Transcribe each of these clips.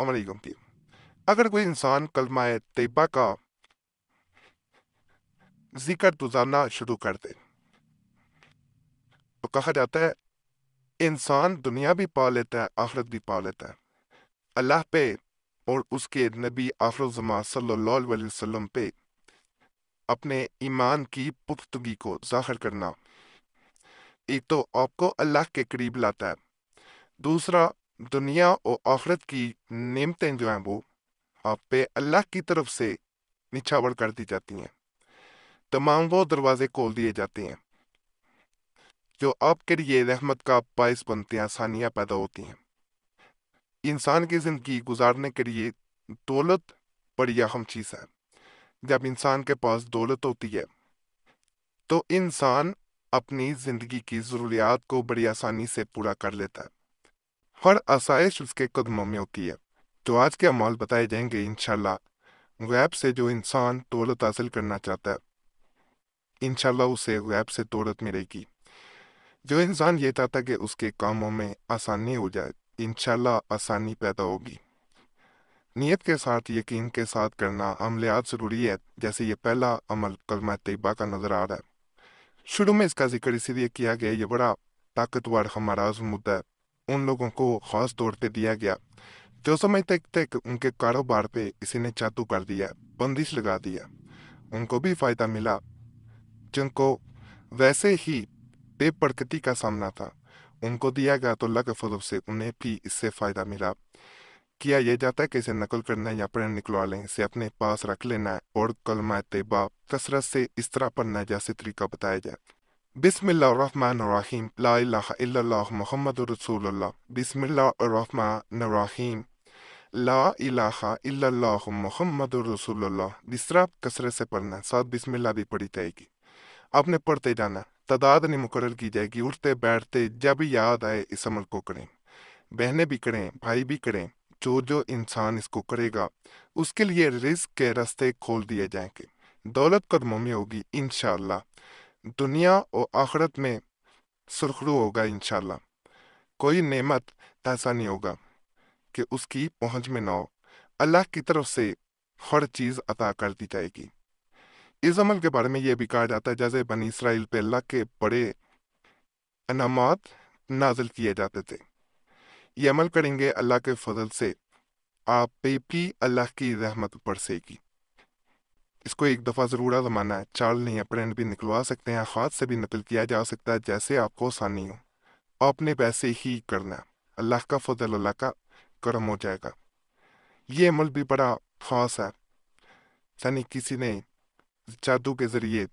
علیکم کی اگر کوئی انسان کلمہ طیبہ کا ذکر گزارنا شروع کر دے تو کہا جاتا ہے انسان دنیا بھی پا لیتا ہے آخرت بھی پا لیتا ہے۔ اللہ پہ اور اس کے نبی آخر الزمان صلی اللہ علیہ وسلم پہ اپنے ایمان کی پختگی کو ظاہر کرنا ایک تو آپ کو اللہ کے قریب لاتا ہے، دوسرا دنیا اور آخرت کی نعمتیں جو ہیں وہ آپ پہ اللہ کی طرف سے نچھاور کر دی جاتی ہیں، تمام وہ دروازے کھول دیے جاتے ہیں جو آپ کے لیے رحمت کا باعث بنتے ہیں، آسانیاں پیدا ہوتی ہیں۔ انسان کی زندگی گزارنے کے لیے دولت بڑی اہم چیز ہے۔ جب انسان کے پاس دولت ہوتی ہے تو انسان اپنی زندگی کی ضروریات کو بڑی آسانی سے پورا کر لیتا ہے، ہر آسائش اس کے قدموں میں ہوتی ہے۔ تو آج کے اعمال بتائے جائیں گے انشاءاللہ، غیب سے جو انسان دولت حاصل کرنا چاہتا ہے انشاءاللہ اسے غیب سے دولت ملے گی۔ جو انسان یہ چاہتا ہے کہ اس کے کاموں میں آسانی ہو جائے انشاءاللہ آسانی پیدا ہوگی۔ نیت کے ساتھ یقین کے ساتھ کرنا عملیات ضروری ہے، جیسے یہ پہلا عمل کلمہ طیبہ کا نظر آ رہا ہے۔ شروع میں اس کا ذکر اسی لیے کیا گیا، یہ بڑا طاقتور ہمارا مدعا ہے، ان لوگوں کو خاص طور پہ دیا گیا جو سمجھتے تھے کہ ان کے کاروبار پہ کسی نے چاتو کر دیا، بندش لگا دیا، ان کو بھی فائدہ ملا۔ جن کو ویسے ہی بے برکتی کا سامنا تھا ان کو دیا گیا تو اللہ کے فضل سے انہیں بھی اس سے فائدہ ملا۔ کیا یہ جاتا ہے کہ اسے نقل کرنا یا پڑھ نکلوا لیں، اسے اپنے پاس رکھ لینا ہے اور کلمہ طیبہ کثرت سے اس طرح پڑھنا ہے جیسے طریقہ بتایا جائے۔ بسم اللہ الرحمن الرحیم، لا الہ الا اللہ محمد رسول اللہ۔ بسم اللہ الرحمن الرحیم، لا الہ الا اللہ محمد رسول اللہ۔ جس طرح کثرت سے پڑھنا ہے، ساتھ بسم اللہ بھی پڑھی جائے گی، آپ نے پڑھتے جانا ہے، تعداد نہیں مقرر کی جائے گی، اٹھتے بیٹھتے جب بھی یاد آئے اس عمل کو کریں، بہنیں بھی کریں، بھائی بھی کریں۔ جو انسان اس کو کرے گا اس کے لیے رزق کے راستے کھول دیے جائیں گے، دولت قدموں میں ہوگی انشاءاللہ، دنیا اور آخرت میں سرخرو ہوگا انشاءاللہ۔ کوئی نعمت ایسا نہیں ہوگا کہ اس کی پہنچ میں نہ ہو، اللہ کی طرف سے ہر چیز عطا کر دی جائے گی۔ اس عمل کے بارے میں یہ بھی کہا جاتا ہے جیسے بنی اسرائیل پہ اللہ کے بڑے انعامات نازل کیے جاتے تھے، یہ عمل کریں گے اللہ کے فضل سے آپ پہ بھی اللہ کی رحمت برسے گی۔ اس کو ایک دفعہ ضرور آزمانا ہے، چال نہیں ہے، پرنٹ بھی نکلوا سکتے ہیں، خط سے بھی نقل کیا جا سکتا ہے، جیسے آپ کو آسانی ہو آپ نے ویسے ہی کرنا ہے، اللہ کا فضل، اللہ کا کرم ہو جائے گا۔ یہ عمل بھی بڑا خاص ہے، یعنی کسی نے جادو کے ذریعے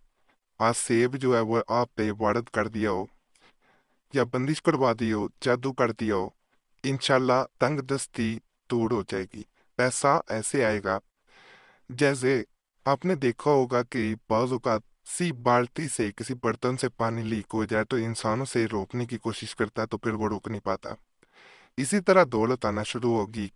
آج سیب جو ہے وہ آپ پہ وارد کر دیا ہو یا بندش کروا دی ہو، جادو کر دیا ہو، انشاءاللہ تنگ دستی دور ہو جائے گی، پیسہ ایسے آئے گا جیسے آپ نے دیکھا ہوگا کہ بعض اوقات سی بالٹی سے کسی برتن سے پانی لیک ہو جائے تو انسان اسے روکنے کی کوشش کرتا ہے تو پھر وہ روک نہیں پاتا، اسی طرح دولت آنا شروع ہوگی۔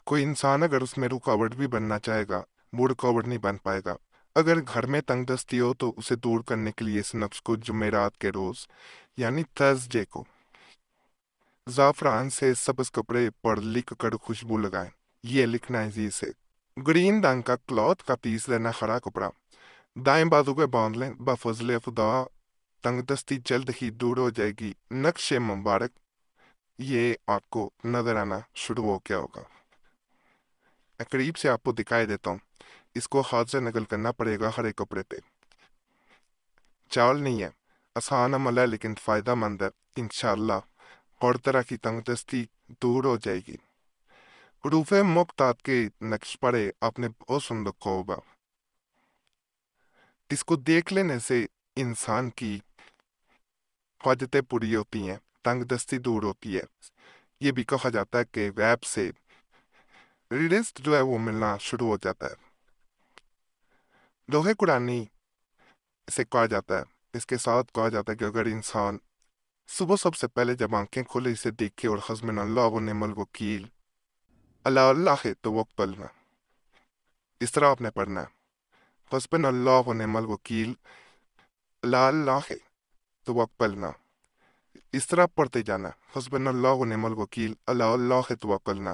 کوئی انسان اگر اس میں رکاوٹ بھی بننا چاہے گا وہ رکاوٹ نہیں بن پائے گا۔ اگر گھر میں تنگ دستی ہو تو اسے دور کرنے کے لیے اس نفس کو جمعرات کے روز یعنی تھرسڈے کو زعفران سے سبز کپڑے پر لکھ کر خوشبو لگائیں، یہ لکھنا ہے عزیز سے۔ گرین رنگ کا کلوتھ کا پیس لینا، خرا کپڑا دائیں بازو کے باندھ لیں، بفضل خدا تنگ دستی جلد ہی دور ہو جائے گی۔ نقش مبارک یہ آپ کو نظر آنا شروع ہو گیا ہوگا، میں قریب سے آپ کو دکھائی دیتا ہوں، اس کو ہاتھ سے نقل کرنا پڑے گا ہر ایک کپڑے پہ، چال نہیں ہے، آسان عمل ہے لیکن فائدہ مند ہے انشاءاللہ، ہر طرح کی تنگ دستی دور ہو جائے گی۔ حروف مقطعات کے نقش پڑے آپ نے بہت سن رکھا ہوگا، اس کو دیکھ لینے سے انسان کی حاجتیں پوری ہوتی ہیں، تنگ دستی دور ہوتی ہے۔ یہ بھی کہا جاتا ہے کہ غیب سے رزق جو ہے وہ ملنا شروع ہو جاتا ہے۔ لوہے قرآنی اسے کہا جاتا ہے، اس کے ساتھ کہا جاتا ہے کہ اگر انسان صبح سب سے پہلے جب آنکھیں کھولے اسے دیکھے اور حسبنا اللہ و نعم الوکیل، اللہ اللہ ہے توکل میں، اس طرح آپ نے پڑھنا ہے، حسبنا اللہ و نعم الوکیل، اللہ اللہ ہے توکلنا، اس طرح پڑھتے جانا، حسبنا اللہ و نعم الوکیل، اللہ اللہ ہے توکلنا،